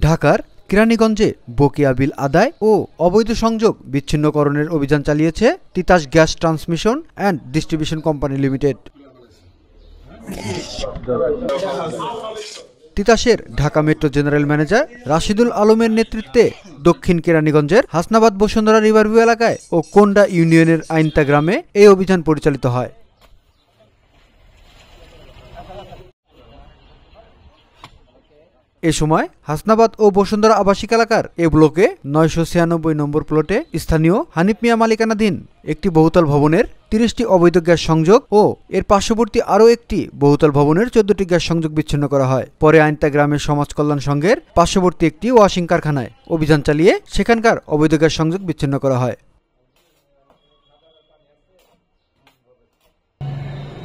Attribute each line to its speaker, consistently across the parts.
Speaker 1: ঢাকার কেরানীগঞ্জে বকেয়া বিল আদায় ও অবৈধ সংযোগ বিচ্ছিন্নকরণের অভিযান চালিয়েছে Titas gas transmission and distribution company limited. তিতাসের Dhaka metro general manager Rashidul আলমের নেতৃত্বে দক্ষিণ কেরানীগঞ্জের হাসনাবাদ বসুন্ধরা রিভারভিউ এলাকায় ও কোন্ডা ইউনিয়নের আইনতা গ্রামে এই অভিযান পরিচালিত হয়। এ সময় হাসনাবাদ ও বসুন্ধরা আবাসিক এলাকার এ ব্লকে 996 নম্বর প্লটে স্থানীয় হানিফ মিয়া মালিকানাধীন একটি বহুতল ভবনের 30টি অবৈধ গ্যাস সংযোগ ও এর পার্শ্ববর্তী আরও একটি বহুতল ভবনের 14টি গ্যাস সংযোগ বিচ্ছিন্ন করা হয়। পরে আইনতা গ্রামের সমাজ কল্যাণ সংঘের পার্শ্ববর্তী একটি ওয়াশিং কারখানায় অভিযান চালিয়ে সেখানকার অবৈধ গ্যাস সংযোগ বিচ্ছিন্ন করা হয়।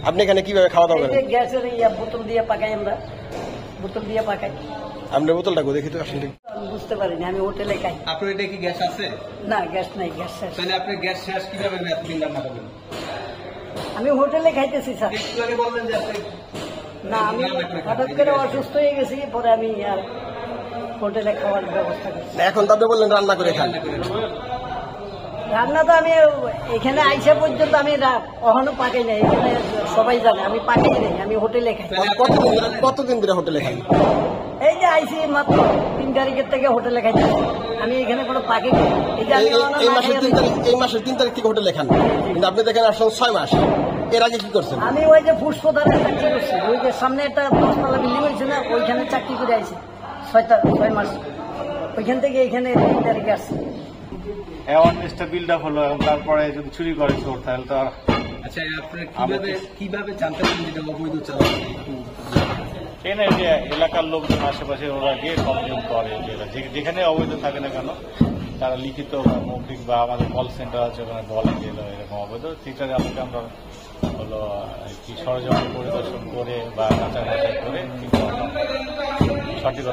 Speaker 2: আপনি এখানে কিভাবে খাওয়া দাওয়া করেন?
Speaker 3: গ্যাসের বোতল দিয়ে পাকাই, আমরা বোতল দিয়ে পাকাই।
Speaker 2: আমরা বোতলটা দেখি তো আসলে
Speaker 3: বুঝতে পারিনি, আমি হোটেলে খাই।
Speaker 4: আপনার এটা কি গ্যাস আছে?
Speaker 3: না, গ্যাস নাই, গ্যাস শেষ।
Speaker 4: তাহলে আপনি গ্যাস শেষ কিভাবে বিল রান্না করবেন?
Speaker 3: আমি হোটেলে খাইতেছি স্যার।
Speaker 4: একটু আগে বললেন যে আপনি
Speaker 3: না, আমি হঠাৎ করে অসুস্থ হয়ে গেছি, পরে আমি আর হোটেলে খাওয়ার ব্যবস্থা করছি।
Speaker 2: এখন তো আপনি বললেন রান্না করে খান।
Speaker 3: রান্না তো আমি এখানে আইসা পর্যন্ত আমি কখনো পাকাই নাই, এখানে সবাই জানে আমি পাকাই নাই, আমি হোটেলে খাই।
Speaker 2: কতদিন ধরে হোটেলে খান?
Speaker 3: এই যে আইসি মাত্র 3 তারিখের থেকে হোটেলে খাইতে, আমি এখানে কোনো পাকাই নাই।
Speaker 2: এই মাসের 3 তারিখ থেকে হোটেলে খান, কিন্তু আপনি দেখেন আসলে 6 মাস। এর আগে কি করছেন?
Speaker 3: আমি ওই যে পুষ্পধারে চাকরি করছি, ওই যে সামনে একটা 10তলা বিল্ডিং হয়েছে না, ওইখানে চাকরি করে আইছি 6 মাস। ওইখান থেকে এখানে 3 তারিখে আসছি।
Speaker 5: অ্যাওয়ারনেসটা বিল্ড আপ হলো, এবং তারপরে যদি চুরি করে চোর তাহলে তো।
Speaker 4: আচ্ছা, আপনি কিভাবে জানতে পারেন যেটা অবৈধ চালান?
Speaker 5: ট্রেনে যে এলাকার লোকজন আশেপাশে ওরা গিয়ে কমপ্লেন করে, যেখানে অবৈধ থাকে না কেন তারা লিখিত বা মৌখিক বা আমাদের কল সেন্টার আছে ওখানে বলে গেল এরকম অবৈধ, সেটাকে আমাকে আমরা হলো কি সরজমিন পরিদর্শন করে বা যাচাই করে সঠিকতা।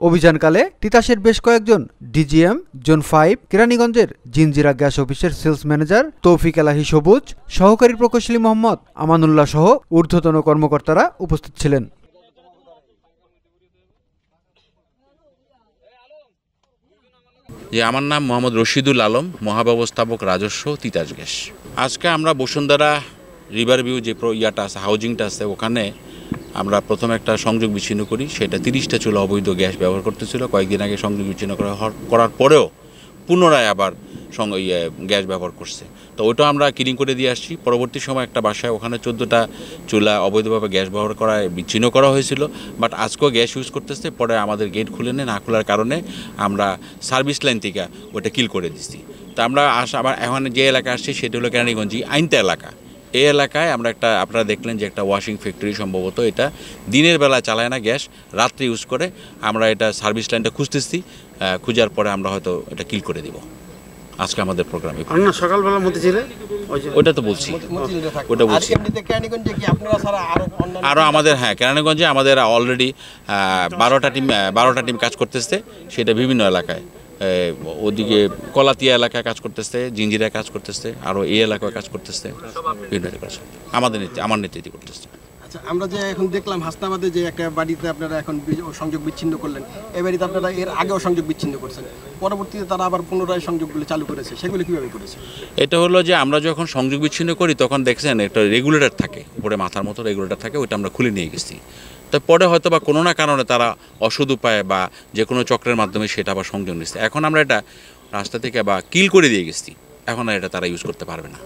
Speaker 1: অভিযানকালে তিতাসের বেশ কয়েকজন ডিজিএম, জোন 5, কেরানীগঞ্জের জিনজিরা গ্যাস অফিসের সেলস ম্যানেজার তৌফিক এলাহি সবুজ, সহকারী প্রকৌশলী মোহাম্মদ আমানুল্লাহ সহ ঊর্ধ্বতন কর্মকর্তারা উপস্থিত ছিলেন।
Speaker 6: আমার নাম মোহাম্মদ রশিদুল আলম, মহাব্যবস্থাপক রাজস্ব, তিতাস গ্যাস। আজকে আমরা বসুন্ধরা রিভারভিউ যে ইয়াটা আছে, হাউজিংটা আছে, ওখানে আমরা প্রথমে একটা সংযোগ বিচ্ছিন্ন করি। সেটা 30টা চুলা অবৈধ গ্যাস ব্যবহার করতেছিল। কয়েকদিন আগে সংযোগ বিচ্ছিন্ন করার পরেও পুনরায় আবার গ্যাস ব্যবহার করছে, তো ওইটা আমরা ক্লিন করে দিয়ে আসছি। পরবর্তী সময় একটা বাসায় ওখানে 14টা চুলা অবৈধভাবে গ্যাস ব্যবহার করায় বিচ্ছিন্ন করা হয়েছিল, বাট আজকেও গ্যাস ইউজ করতেছে। পরে আমাদের গেট খুলে না খোলার কারণে আমরা সার্ভিস লাইন থেকে ওটা কিল করে দিচ্ছি। তো আমরা আবার এখন যে এলাকা আসছি সেটা হলো কেরানীগঞ্জ আইনতা এলাকা। এই এলাকায় আমরা একটা, আপনারা দেখলেন যে একটা ওয়াশিং ফ্যাক্টরি, সম্ভবত এটা দিনের বেলা চালায় না গ্যাস, রাত্রে ইউজ করে। আমরা এটা সার্ভিস লাইনটা খুঁজতেছি, খুঁজার পরে আমরা হয়তো এটা কিল করে দিব আজকে আমাদের প্রোগ্রামে।
Speaker 2: সকালবেলার মধ্যে ছিল
Speaker 6: ওইটা তো বলছি, ওটা বলছি। আরও আমাদের, হ্যাঁ, কেরানীগঞ্জে আমাদের অলরেডি 12টা টিম কাজ করতেছে, সেটা বিভিন্ন এলাকায়। ওদিকে কলাতিয়া এলাকায় কাজ করতেছে, জিঞ্জিরায় কাজ করতেছে, আরও এই এলাকায় কাজ করতেছে, বিভিন্ন এলাকায় আমার নেতৃত্বে করতেছে।
Speaker 2: আচ্ছা, আমরা যে এখন দেখলাম হাসনাবাদে যে একটা বাড়িতে আপনারা এখন সংযোগ বিচ্ছিন্ন করলেন, এই বাড়িতে আপনারা এর আগেও সংযোগ বিচ্ছিন্ন করছেন, পরবর্তীতে তারা আবার পুনরায় সংযোগগুলো চালু করেছে, সেগুলো কীভাবে করেছে?
Speaker 6: এটা হলো যে আমরা যখন সংযোগ বিচ্ছিন্ন করি তখন দেখছেন একটা রেগুলেটর থাকে, উপরে মাথার মতো রেগুলেটর থাকে, ওইটা আমরা খুলে নিয়ে গেছি। পরে হয়তো বা কোনো না কারণে তারা অসৎ উপায়ে বা যে কোনো চক্রের মাধ্যমে সেটা আবার সংযোগ নিচ্ছে। এখন আমরা এটা রাস্তা থেকে বা কিল করে দিয়ে গেছি, এখন আর এটা তারা ইউজ করতে পারবে না।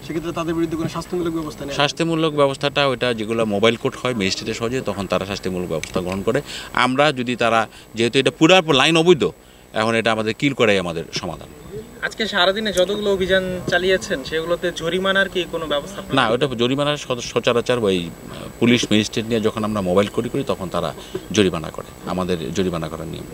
Speaker 2: সেক্ষেত্রে তাদের বিরুদ্ধে কোনো শাস্তিমূলক ব্যবস্থা নেই?
Speaker 6: শাস্তিমূলক ব্যবস্থাটা ওইটা যেগুলো মোবাইল কোর্ট হয় ম্যাজিস্ট্রেটের সহজে, তখন তারা শাস্তিমূলক ব্যবস্থা গ্রহণ করে। আমরা যদি তারা, যেহেতু এটা পুরো লাইন অবৈধ, এখন এটা আমাদের কিল করাই আমাদের সমাধান।
Speaker 7: আজকে সারাদিনে যতগুলো অভিযান চালিয়েছেন সেগুলোতে জরিমানার কি কোনো ব্যবস্থা?
Speaker 6: না, ওটা জরিমানার সচরাচর ওই পুলিশ ম্যাজিস্ট্রেট নিয়ে যখন আমরা মোবাইল করি তখন তারা জরিমানা করে, আমাদের জরিমানা করার নিয়ম।